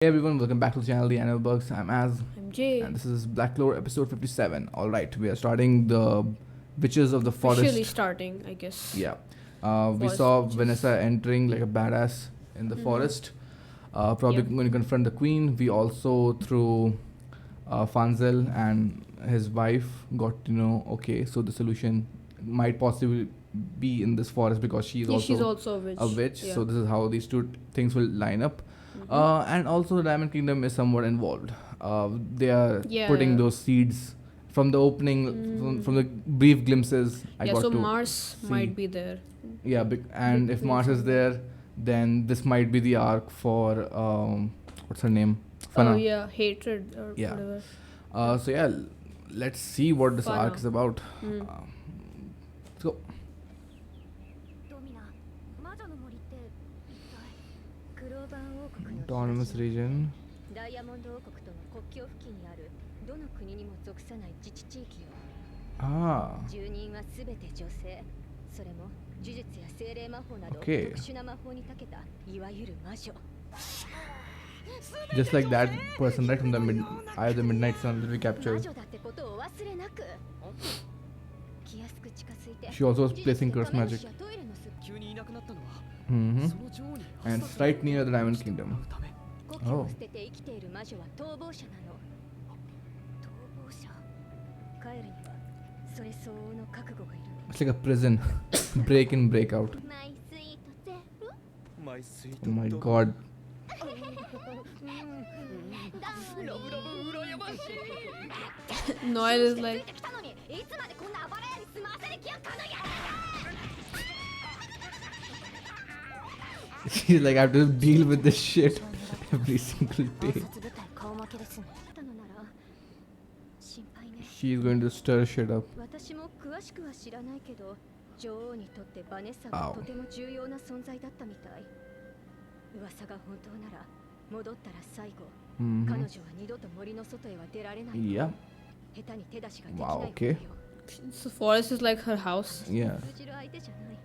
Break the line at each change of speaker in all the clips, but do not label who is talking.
Hey everyone, welcome back to the channel, The Animal Bugs. I'm Az,
I'm Jay.
and this is Black Clover episode 57. Alright, we are starting the Witches of the Forest.
Officially starting, I guess.
Yeah. We
Forest
saw
witches.
Vanessa entering like a badass in the forest. Probably
Yep.
going to confront the queen. We also, through Fanzel and his wife, got to know, okay, so the solution might possibly be in this forest because
She's also
a witch.
Yeah.
So this is how these two things will line up. And also the Diamond Kingdom is somewhat involved. They are putting
Yeah.
those seeds from the opening, from the brief glimpses I
Yeah,
got
so
to
Mars
see.
might be there.
Yeah, and if
Between
Mars is
somewhere.
there, then this might be the arc for what's her name?
Oh
Fana.
yeah, hatred or
Yeah.
whatever.
So yeah, let's see what this arc
Fana.
is about.
Mm.
Let's go.
ドミナ魔女の森って一体クローバー王国の
Autonomous region.
ダイヤモンド王国との国境付近にあるどの国にも属さない自治地域よ
Ah.
住人はすべて女性それも呪術や精霊魔法など
Okay.
特殊な魔法に長けたいわゆる魔女
Just like that person right from the Midnight Sun that we
魔
captured.
女だってことを忘れなく気安く近づいて
She also was placing curse
呪
magic.
術やトイレのす
急にいなくなったのは
Mm-hmm.
その女王に
And it's right near the Diamond Kingdom.
ため
故郷を捨てて生きている魔女は逃亡者なの逃亡者帰るにはそれ相応の覚悟がいる
It's like a prison. Break in, break out.
マイスイートゼロ
マイスイー
Oh
ト
my
ド
god.
ラブラブ羨ましい
Noel is like,
来たのにいつまでこんな暴れ屋に住まわせる気やかのや
She's like, I have to deal with this shit every single day.
部隊顔負けですねたのなら心配ね
She's going to stir shit up.
私も詳しくは知らないけど女王にとってバネッサはとても重要な存在だったみたい噂が本当なら戻ったら最後
Mm-hmm.
彼女は二度と森の外へは出られない
Yeah.
下手に手出しができない
Wow,
ほど
okay.
よ
the forest is like her house.
Yeah.
通じる相手じゃない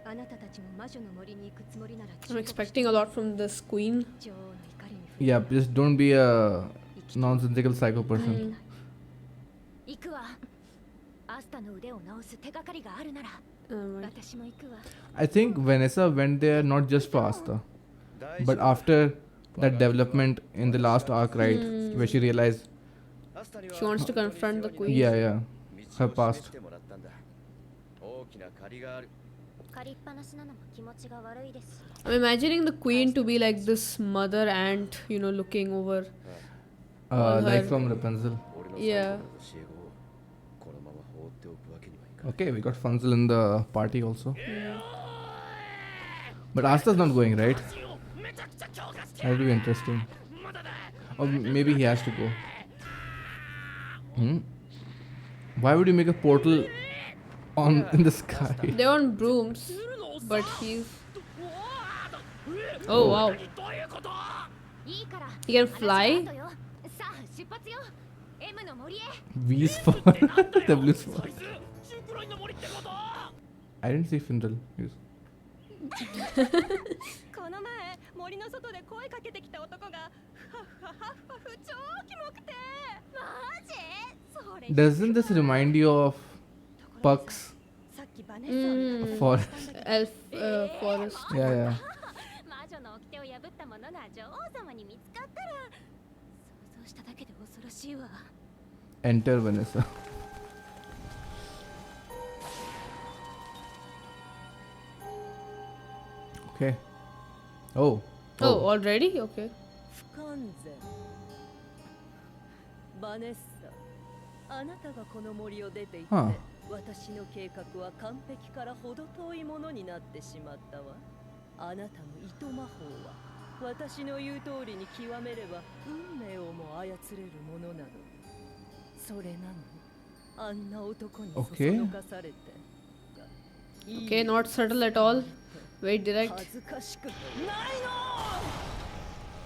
あなたたちも魔女の森に行くつもりなら
I'm expecting a lot from this queen.
女王の怒りに
Yeah, just don't be a nonsensical psycho person.
行くわアスタの腕を治す手がかりがあるなら
Right.
私も行くわ
I think Vanessa went there not just for Asta, but after that development in the last arc, right, where she realized,
She wants to confront the queen.
yeah, her past.
大きな借りがある
借りっぱなしなのも気持ちが悪いです
I'm imagining the queen to be like this mother ant, looking over.
Like
her-
from Rapunzel.
俺の
Yeah.
最後の教え子をこのまま放っておくわけにはいかない
Okay, we got Funzel in the party also. But Asta's not going, right? That'll be interesting. Or maybe he has to go. Hmm? Why would you make a portal on in the sky?
They're on brooms, but he's. Oh wow.
いいから
He can fly?
話は後よさあ出発よ M の森へ
V's for W's for. I didn't see Findle. Yes.
この前森の外で声かけてきた男がふわふわふわふ超キモくてマジそれ
Doesn't this remind you of Puck's
さっきバネッサ
forest?
Elf forest.
Yeah.
魔女の掟を破った者が女王様に見つかったら想像しただけで恐ろしいわ
Enter Vanessa. Okay. Oh.
Oh, already? Okay.
不完全バネッサあなたがこの森を出て行って、
は
私の計画は完璧から程遠いものになってしまったわあなたの糸魔法は私の言う通りに極めれば運命をも操れるものなのそれなのにあんな男にそそ
Okay.
のかされて
Okay, not subtle at all. Very direct.
恥ずかしくない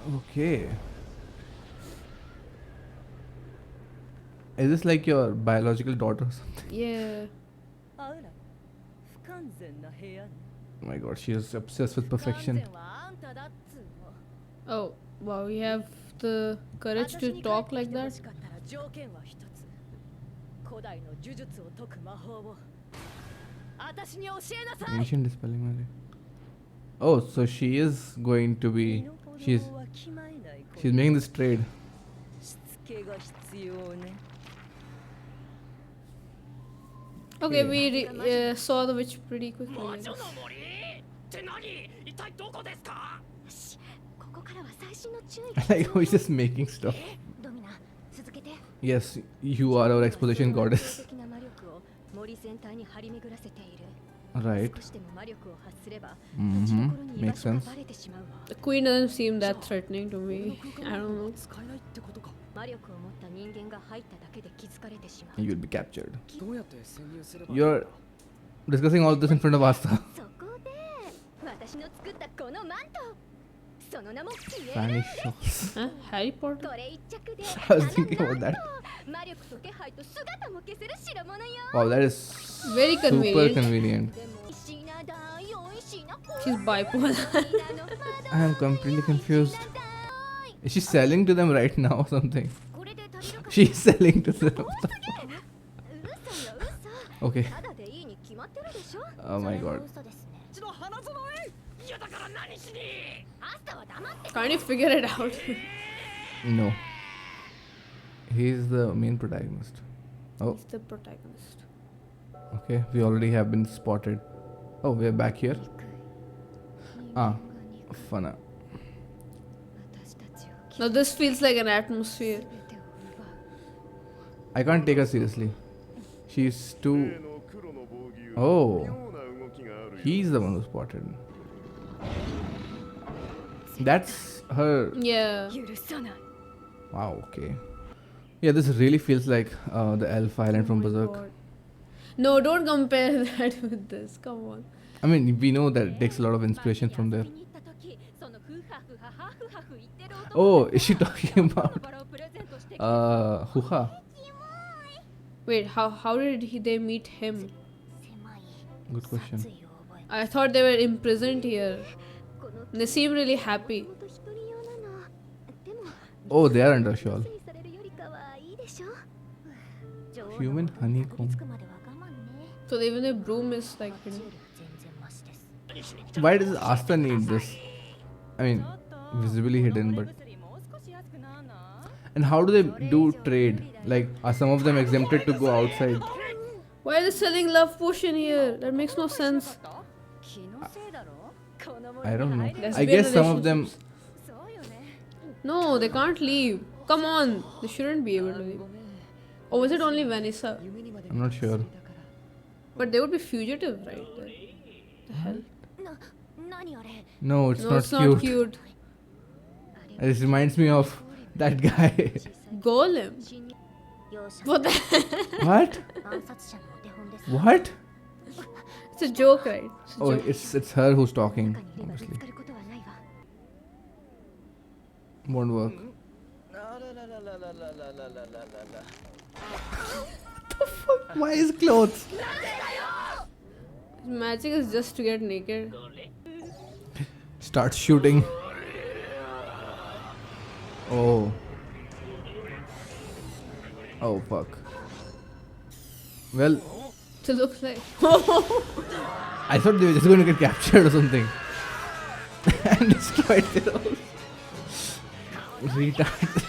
の
Okay. Is this like your biological daughter or something?
Yeah.
あら不完全な部屋ね
Oh my god, she is obsessed with
完
perfection.
全はあんただっつうの
Oh, Wow, you have the courage to talk like that.
私に帰ってきて欲しかったら条件は一つ。古代の呪術を解く魔法を私に教えなさい。
Ancient dispelling magic. Oh, so she is going to be. She's
身の程は決まえないこと。
she's making this trade.
しつけが必要ね。
Okay, we saw the witch pretty quickly. I
魔
guess.
女の森って何？一体どこですか？
ここからは最新の注意
I like how he's just making stuff.
ドミナ続けて
Yes, you are our exposition goddess.
的な魔力を森全体に張り巡らせている
Right.
少しでも魔力を発すれば
Mhm.
立ちどころに居場
Makes
所が
sense.
バレてしまうわ
The queen doesn't seem that threatening to me. I don't know.
使えないってことか。
魔力を持った人間が入っただけで気づかれてしまう
And you'll be captured.
どうやって潜入すれば？
You're discussing all this in front of Asta.
そこで私の作ったこのマントその名も消え
Spanish shawls.
Huh? Harry Potter?
これ一着で
I was thinking about that.
魔力と気配と姿も消せる代物よ
Wow, that is
Very
super
convenient.
convenient.
でも石なだよ石な
She's bipolar.
I am completely confused. Is she selling to them right now or something?
これで足りるか
She's selling to them.
嘘よ嘘
Okay.
ただでいいに決まってるでしょ
Oh my god.
嘘ですね
うちの花園へ。いやだから何しに？
アスタは黙って
Can't you figure it out?
No. He's the main protagonist. Oh,
He's the protagonist.
okay. We already have been spotted. Oh, we're back here. Ah, Fana.
私たちを
Now this feels like an atmosphere.
全てを奪う
I can't take her seriously. She's
例
too.
の黒の防御
Oh,
妙な動きがあるよ
he's the one who spotted. That's her.
Yeah.
許さない
Wow, okay. Yeah, this really feels like the elf island from
Oh my
Berserk.
God. No, don't compare that with this. Come on.
I mean, we know that it takes a lot of inspiration from there.
遊びに行った時そのフハフハハフハフ言ってる
Oh,
男
is she talking about
バラをプレゼントしてきて
Huha?
Wait, how did they meet him?
狭い
Good question.
殺意を覚え
I thought they were imprisoned here.
この
They seem really happy.
本当一人用なのでも
Oh, they are under shawl.
推されるよりかはいいでしょ
Human honeycomb.
つくまでは我慢ね
So even their broom is like hidden.
全然マシです
Why does Asta need this? I mean, visibly hidden, but. And how do they do trade? Like, are some of them exempted to go outside?
Why are they selling love potion here? That makes no sense.
気のせいだろ。この森
I
に
don't
入
know.
れ
Lesbian
I guess some of them.
そうよね。
No, they can't leave. Come on. They shouldn't be able to leave. Or was it only Vanessa?
I'm not sure.
But they would be fugitives, right? The hell?
何あれ
No, it's
No,
not
it's not
cute.
cute.
It reminds me of that guy.
Golem.
容赦
What the
What?
暗殺者のお手本です
What?
It's a joke, right? It's a
Oh,
joke.
it's her who's talking.
中にいればぶ
Obviously,
つかることはないわ
won't work.
あららららららららららら。
Why is clothes?
Magic is just to get naked.
Start shooting. Oh. Oh fuck. Well,
To look like.
I thought they were just going to get captured or something and destroyed their house. Retard.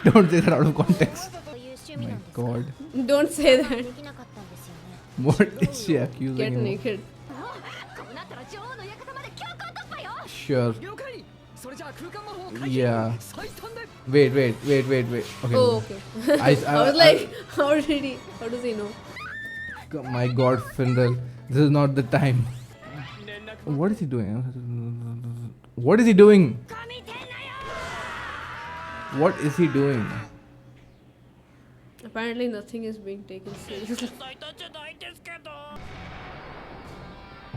Don't say that out of context.
そういう趣味
My
なんですか
god.
Don't say that.
できなかったんですよね
What is she accusing
Get
him of?
naked.
こうなったら女王の館まで強行突破よ
Sure.
了解。それじゃあ空間魔法を解
Yeah.
禁。最短で。
Wait. Okay.
Oh, okay.
I
I was like, how did he? How does he know?
My god, Findel. This is not the time. What is he doing? What is he doing? What is he doing?
Apparently, nothing is being taken seriously.
最短じゃないんですけど。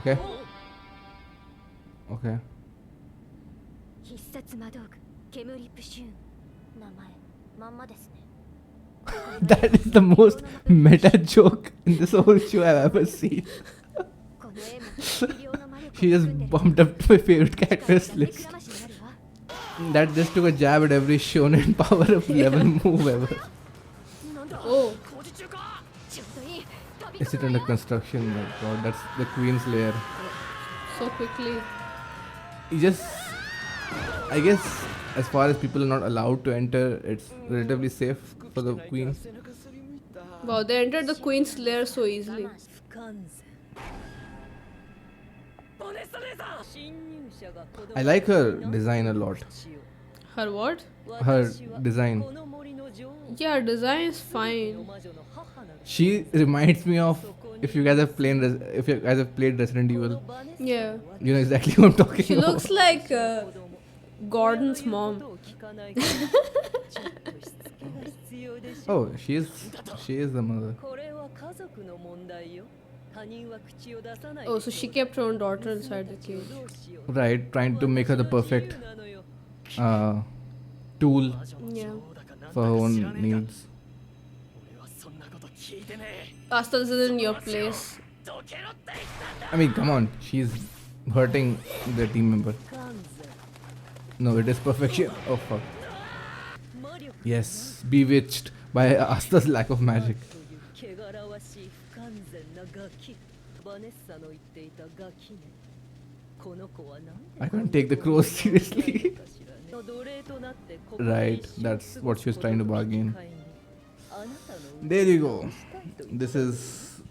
Okay. Okay.
必殺魔道具煙プシューン名前まんまですね
That is the most meta joke in this whole show I've ever seen.
この絵も微量の
She just bumped up to my favorite characters list. That just took a jab at every shonen power up level move ever.
Oh,
ちょうどいい飛び
Is it under construction? My god, that's the Queen's lair.
so quickly.
You just, I guess, as far as people are not allowed to enter, it's relatively safe for the Queen.
Wow, they entered the Queen's lair so easily.
不完全侵入者が子供
I like her design a lot.
Her what?
Her design.
この森の女王
Yeah, design is fine.
魔女の母なる
She reminds me of if you guys have played Resident Evil,
Yeah.
you know exactly what I'm talking
She
about.
looks like Gordon's mom.
聞かないからちょっとしつけが必要でしょ
Oh, she is the mother.
これは家族の問題よ他人は口を出さない
Oh, so she kept her own daughter inside the cage.
どうしよう
Right, trying to make her the perfect
なのよ
tool
Yeah.
for her own needs.
俺はそんなこと聞いてね
Asta, this is in your place.
えどけろって言ったんだ
I mean, come on, she's hurting the team member.
不完
No, it is perfection. Oh fuck.
全魔力
Yes, bewitched by Asta's lack of magic.
という汚らわしい不完全なガキバネッサの言っていたガキねこの子は何で
I can't take the crows seriously.
かしらね奴隷となってこ
Right, that's what she was trying to bargain.
あなたの
There you go. This is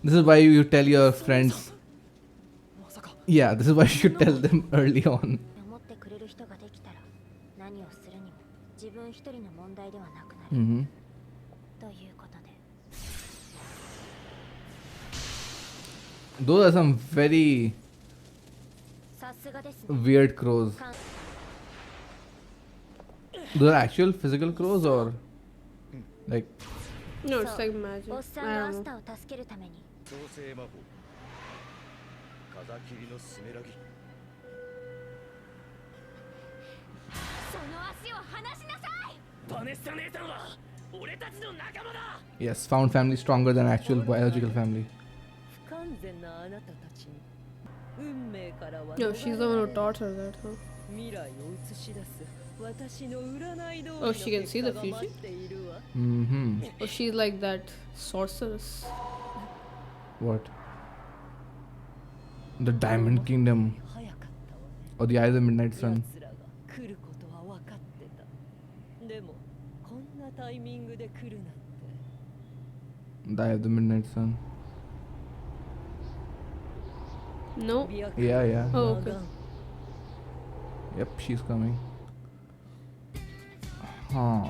why you tell your friends.
まさか
Yeah, this is why you should tell them early on.
守ってくれる人ができたら何をするにも自分一人の問題ではなくなる、
Hmm.
ということで
Those are some very
さすがですね
weird crows. Those are actual physical crows or like
No, it's like magic.
おっさん
I
がア
don't
ス
know.
タを助けるために
調整魔法風切りのスメラギ
その足を離しなさい
バネッサ姉さんは俺たちの仲間だ
yes, found family stronger than actual biological family.
不完全なあなたたちに運命からは
No, she's the one who taught her that, huh?
未来を映し出す私の占い通りの
Oh, she can see the
結果が待っているわ
Mm-hmm.
Or she's like that sorceress.
What? The Diamond Kingdom
早かったわね
or the Eye of the Midnight Sun.
奴らが来ることは分かってたでもこんなタイミングで来るなんて
The Eye of the Midnight Sun.
No?
Yeah,
Yeah, yeah.
Oh, okay.
Yep, she's coming. Huh.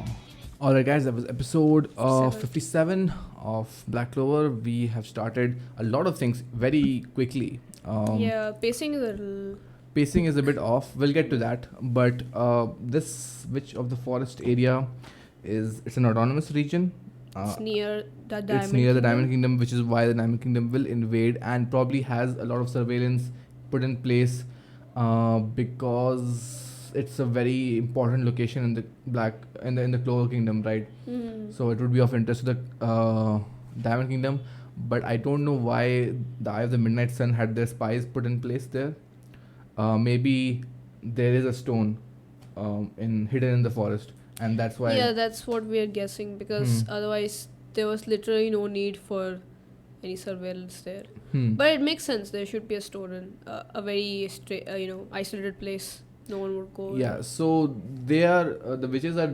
Alright, guys, that was episode 57 of Black Clover. We have started a lot of things very quickly.
Yeah, pacing is a little.
Pacing is a bit off. We'll get to that. But this Witch of the Forest area it's an autonomous region.
It's near the Diamond.
It's near the
Kingdom.
Diamond Kingdom, which is why the Diamond Kingdom will invade and probably has a lot of surveillance put in place because it's a very important location in the in the Clover Kingdom, right?
Mhm.
So it would be of interest to the Diamond Kingdom, but I don't know why the Eye of the Midnight Sun had their spies put in place there. Maybe there is a stone hidden in the forest, and that's why.
Yeah, that's what we are guessing because otherwise there was literally no need for any surveillance there. But it makes sense. There should be a store in a very isolated place. No one would go.
Yeah, so they are the witches are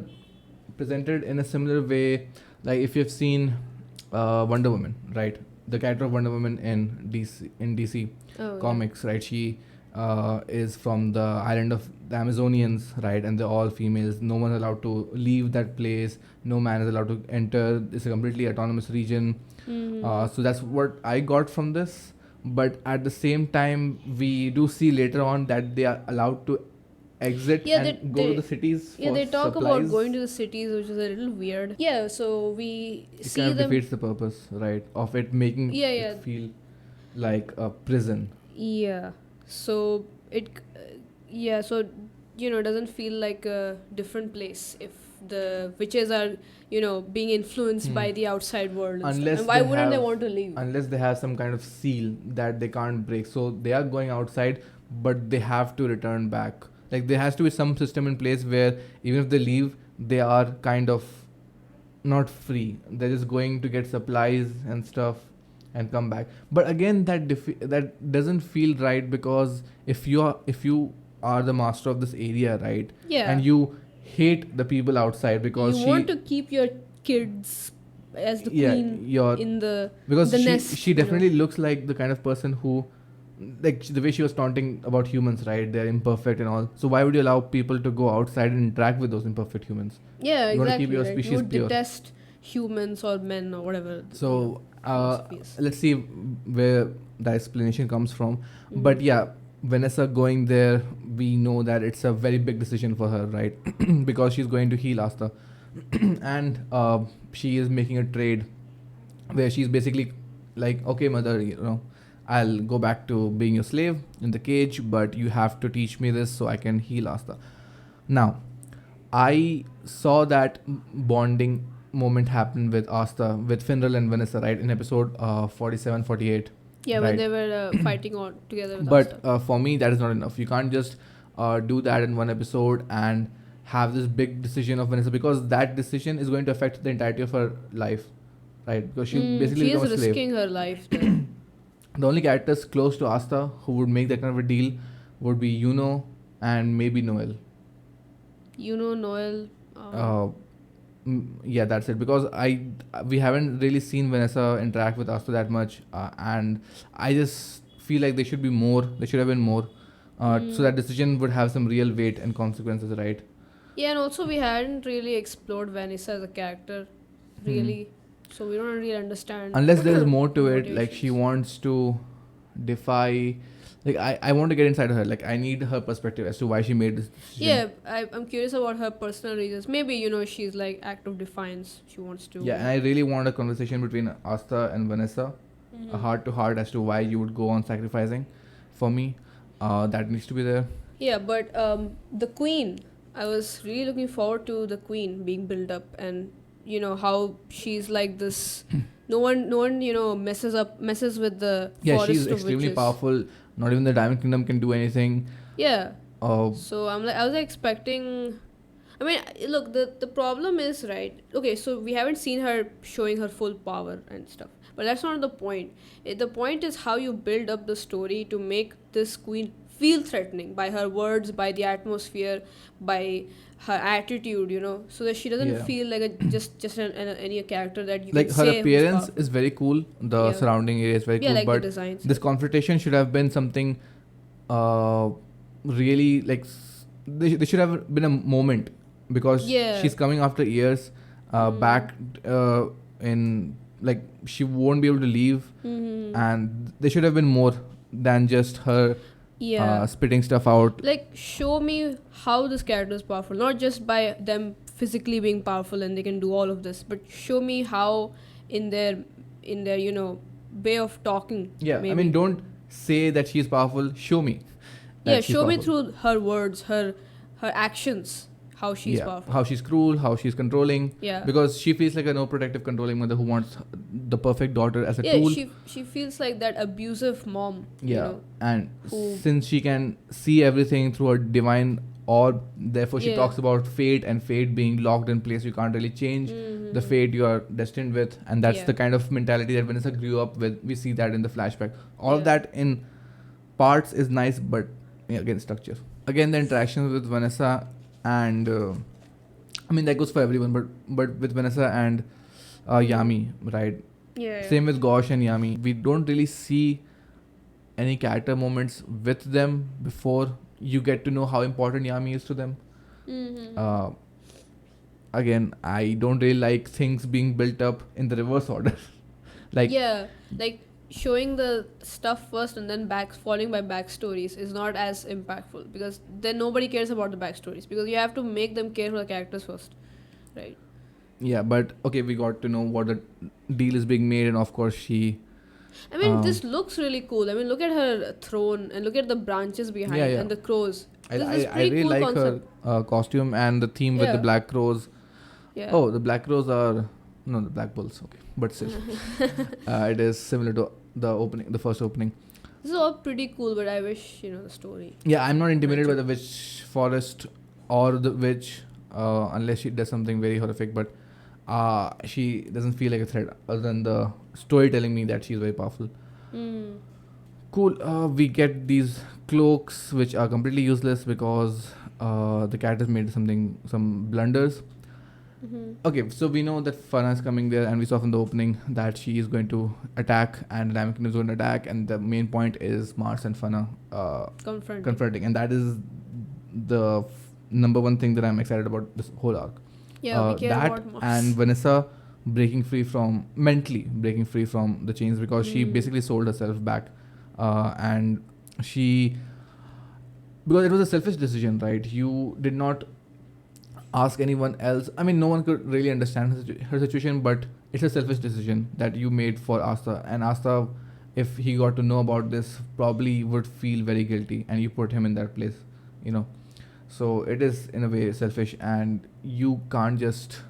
presented in a similar way, like if you've seen Wonder Woman, right? The character of Wonder Woman in DC
Oh,
comics, right? She is from the island of the Amazonians, right? And they're all females. No one is allowed to leave that place. No man is allowed to enter. It's a completely autonomous region.
Yeah. Mhm.
So that's what I got from this. But at the same time, we do see later on that they are allowed to exit
Yeah,
and go to the cities.
Yeah,
for
they talk
supplies.
about going to the cities, which is a little weird. Yeah, so we
It
see
kind of
them.
defeats the purpose, right? Of it making
Yeah,
it
yeah.
feel like a prison.
Yeah, so it, yeah, so it doesn't feel like a different place if the witches are, being influenced by the outside world. And
Unless
stuff. And why
they
wouldn't they
have-
want to leave?
Unless they have some kind of seal that they can't break. So they are going outside, but they have to return back. Like there has to be some system in place where even if they leave, they are kind of not free. They're just going to get supplies and stuff and come back. But again, that doesn't feel right, because if you are the master of this area, right?
Yeah.
And you hate the people outside because
You want to keep your kids as the queen
your
in the
because
the nest.
she definitely looks like the kind of person who, like the way she was taunting about humans, right? They're imperfect and all. So why would you allow people to go outside and interact with those imperfect humans?
Yeah,
You wanna
exactly.
keep your
right?
species
You would
pure.
detest humans or men or whatever.
So
philosophy is.
let's see where the explanation comes from.
Mm-hmm.
But yeah, Vanessa going there, we know that it's a very big decision for her, right? Because she's going to heal Asta. And she is making a trade where she's basically like, okay, mother, I'll go back to being your slave in the cage, but you have to teach me this so I can heal Asta. Now, I saw that bonding moment happen with Asta, with Finral and Vanessa, right? In episode 47, 48.
Yeah,
right.
when they were fighting on together with
But
Asta.
for me, that is not enough. You can't just do that in one episode and have this big decision of Vanessa, because that decision is going to affect the entirety of her life, right? Because she basically
she is
becomes a slave.
risking her life there.
The only characters close to Asta who would make that kind of a deal would be Yuno and maybe Noel.
Noel.
Yeah, that's it. Because we haven't really seen Vanessa interact with Asta that much, and I just feel like there should be more. There should have been more, so that decision would have some real weight and consequences, right?
Yeah, and also we hadn't really explored Vanessa as a character, really. So we don't really understand.
Unless
what
there is
her
more to it, like she
motivations.
wants to defy. Like I want to get inside of her. Like I need her perspective as to why she made this decision.
Yeah, I'm curious about her personal reasons. Maybe, she's like act of defiance. She wants to.
Yeah, and I really want a conversation between Asta and Vanessa, a heart to heart as to why you would go on sacrificing. For me, that needs to be there.
Yeah, but the queen, I was really looking forward to the queen being built up, and how she's like this. No one, messes with the
Yeah,
forest
she's
of
extremely
witches.
powerful. Not even the Diamond Kingdom can do anything.
Yeah.
Uh,
So I was expecting. I mean, look, the problem is, right. Okay, so we haven't seen her showing her full power and stuff, but that's not the point. The point is how you build up the story to make this queen feel threatening by her words, by the atmosphere, by her attitude, so that she doesn't
Yeah.
feel like any character that you
like
can
her
say who's
appearance
powerful.
is very cool. The
Yeah.
surrounding area is very
Yeah,
cool.
like the
But
designs.
this confrontation should have been something really like there should have been a moment, because
Yeah.
she's coming after years back in, like she won't be able to leave, and there should have been more than just her
Yeah.
spitting stuff out.
Like, show me how this character is powerful, not just by them physically being powerful and they can do all of this, but show me how in their way of talking.
Yeah,
maybe.
I mean, don't say that she's powerful. Show me. that
Yeah,
she's
show me
powerful.
through her words, her actions, how she's powerful.
How she's cruel, how she's controlling.
Yeah.
Because she feels like a no protective controlling mother who wants the perfect daughter as a
Yeah,
tool.
she feels like that abusive mom.
Yeah. And
who-
since she can see everything through her divine orb, therefore she
Yeah.
talks about fate, and fate being locked in place. You can't really change the fate you are destined with. And that's
Yeah.
the kind of mentality that Vanessa grew up with. We see that in the flashback. All of
Yeah.
that in parts is nice, but again, structure. Again, the interactions with Vanessa and I mean that goes for everyone, but with Vanessa and Yami, right?
Yeah.
Same with Gosh and Yami. We don't really see any character moments with them before you get to know how important Yami is to them. Again, I don't really like things being built up in the reverse order. like
Yeah, like showing the stuff first and then following by backstories is not as impactful, because then nobody cares about the backstories, because you have to make them care for the characters first, right?
Yeah, but okay, we got to know what the deal is being made, and of course she.
I mean, this looks really cool. I mean, look at her throne and look at the branches behind
Yeah, yeah.
and the crows.
I
This is
I
pretty
really
cool
like
concept.
her costume and the theme with
Yeah.
the black crows.
Yeah.
Oh, the Black Rose are no the Black Bulls. Okay, but still, it is similar to the first opening.
This is all pretty cool, but I wish the story.
Yeah, I'm not intimidated by
Matchup.
the witch forest or the witch unless she does something very horrific. But she doesn't feel like a threat other than the story telling me that she's very powerful.
Mm.
Cool. We get these cloaks which are completely useless because the characters made some blunders.
Mm-hmm.
Okay, so we know that Farah is coming there, and we saw from the opening that she is going to attack, and the Diamond Kingdom is going to attack, and the main point is Mars and Fana confronting, and that is the number one thing that I'm excited about this whole arc.
Yeah, we care
that
about Mars.
and Vanessa mentally breaking free from the chains because she basically sold herself back, and she because it was a selfish decision, right? You did not ask anyone else. I mean, no one could really understand her situation, but it's a selfish decision that you made for Asta. And Asta, if he got to know about this, probably would feel very guilty, and you put him in that place, you know. So it is in a way selfish, and you can't just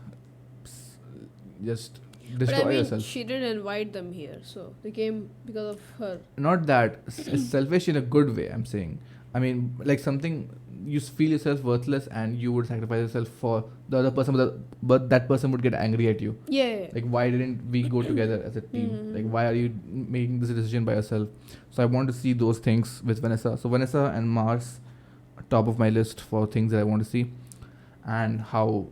But
destroy
I mean,
yourself.
she didn't invite them here, so they came because of her.
Not that it's selfish in a good way. I'm saying. I mean, like something you feel yourself worthless, and you would sacrifice yourself for the other person, but that person would get angry at you.
Yeah.
Like, why didn't we go together as a team? Like, why are you making this decision by yourself? So I want to see those things with Vanessa. So Vanessa and Mars, top of my list for things that I want to see, and how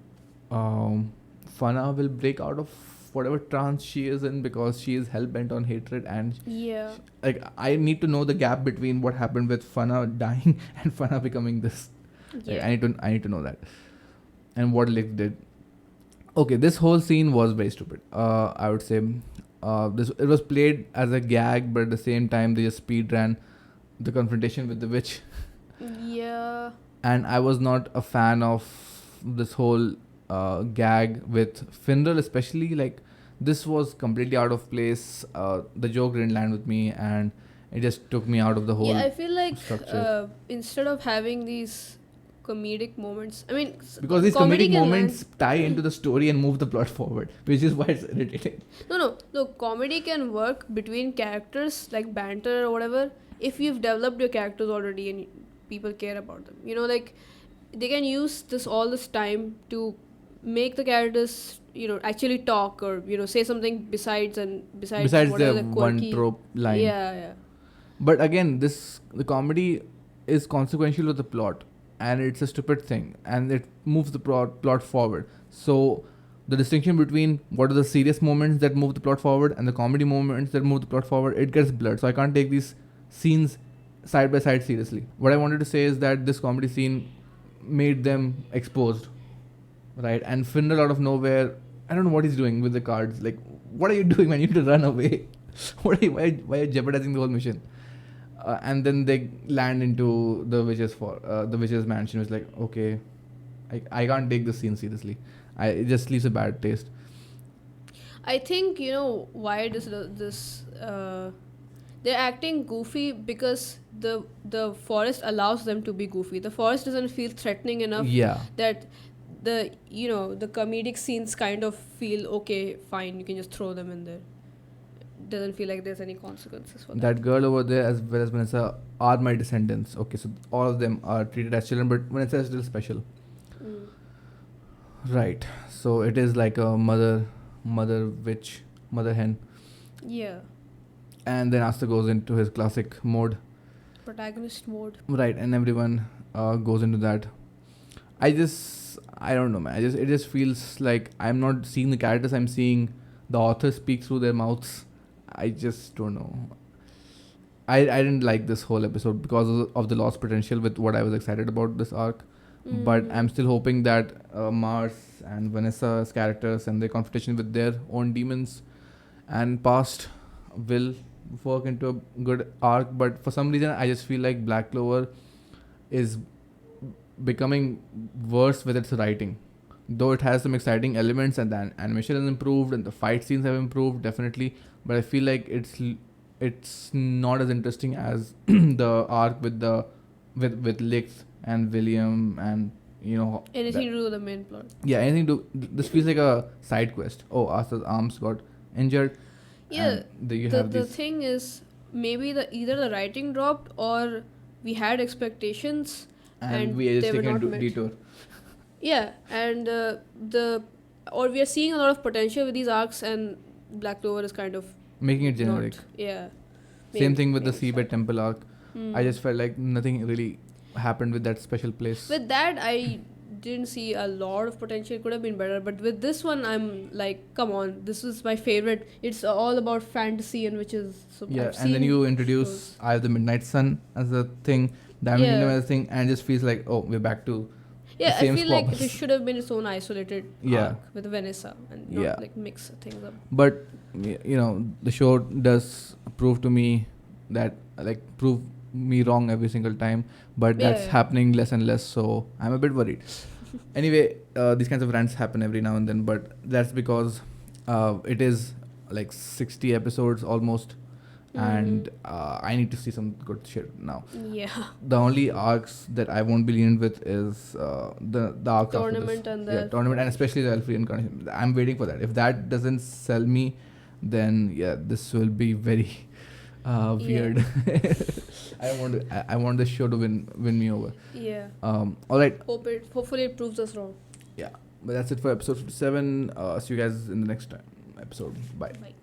Fana will break out of whatever trance she is in because she is hell bent on hatred, and
Yeah.
like I need to know the gap between what happened with Fana dying and Fana becoming this. Like,
Yeah.
I need to know that, and what Lick did. Okay, this whole scene was very stupid. I would say, it was played as a gag, but at the same time they just speed ran the confrontation with the witch,
Yeah.
and I was not a fan of this whole gag with Finral, especially. Like, this was completely out of place. The joke didn't land with me, and it just took me out of the whole.
Yeah, I feel like
structure.
instead of having these comedic moments, I mean,
Because these
comedy
comedic
can
moments tie into the story and move the plot forward, which is why it's irritating.
No, comedy can work between characters, like banter or whatever, if you've developed your characters already and people care about them. Like they can use all this time to make the characters, actually talk or, say something besides
Besides
whatever
the
the
one
quirky.
trope line.
Yeah.
But again, the comedy is consequential to the plot, and it's a stupid thing, and it moves the plot forward. So the distinction between what are the serious moments that move the plot forward and the comedy moments that move the plot forward, it gets blurred. So I can't take these scenes side by side seriously. What I wanted to say is that this comedy scene made them exposed, right? And Finral out of nowhere, I don't know what he's doing with the cards. Like, what are you doing, man? You need to run away. Why are you jeopardizing the whole mission? And then they land into the witch's mansion. It's like, okay, I can't take this scene seriously. It just leaves a bad taste.
I think why they're acting goofy because the forest allows them to be goofy. The forest doesn't feel threatening enough.
Yeah.
That the comedic scenes kind of feel okay, fine. You can just throw them in there. Doesn't feel like there's any consequences for that.
That girl over there as well as Vanessa are my descendants. Okay, so all of them are treated as children, but Vanessa is still special. Right. So it is like a mother witch, mother hen.
Yeah.
And then Asta goes into his classic mode.
Protagonist mode.
Right, and everyone goes into that. I don't know, man. It just feels like I'm not seeing the characters. I'm seeing the author speak through their mouths. I just don't know. I didn't like this whole episode because of the lost potential with what I was excited about this arc. But I'm still hoping that Mars and Vanessa's characters and their confrontation with their own demons and past will work into a good arc. But for some reason, I just feel like Black Clover is becoming worse with its writing. Though it has some exciting elements and the animation has improved and the fight scenes have improved, definitely. But I feel like it's not as interesting as the arc with Lix and William and you know.
Anything to do with the main plot.
Yeah, anything to. This feels like a side quest. Oh, Arthur's arms got injured.
Yeah,
You
the
have these.
thing is, maybe either the writing dropped or we had expectations
And we are
they
just
were
taking a
not met.
detour.
Yeah, and we are seeing a lot of potential with these arcs, and Black Clover is kind of
Making it generic.
not. Yeah.
Same thing with the
maybe
Seabed Temple arc. I just felt like nothing really happened with that special place.
With that, I didn't see a lot of potential. It could have been better, but with this one, I'm like, come on, this is my favorite. It's all about fantasy and witches. So
Yeah,
I've
and then
seen
you introduce
those.
Eye of the Midnight Sun as a thing, Diamond
Yeah.
Kingdom as a thing, and it just feels like, oh, we're back to
Yeah,
the
I
same
feel like
squabbles.
this should have been its own isolated
Yeah.
arc with Vanessa and not
Yeah.
like mix things up.
But you know, the show does prove to me that prove me wrong every single time. But that's
Yeah.
happening less and less, so I'm a bit worried. Anyway, these kinds of rants happen every now and then, but that's because it is like 60 episodes almost, and I need to see some good shit now.
Yeah.
The only arcs that I won't be lenient with is the arcs
Tournament
after
and
this. Yeah,
the-
tournament, and especially the Elfrey incarnation. I'm waiting for that. If that doesn't sell me, then yeah, this will be very weird. I want this show to win me over.
Yeah.
All right.
Hopefully it proves us wrong.
Yeah, but that's it for episode 57. See you guys in the next episode. Bye.
Bye.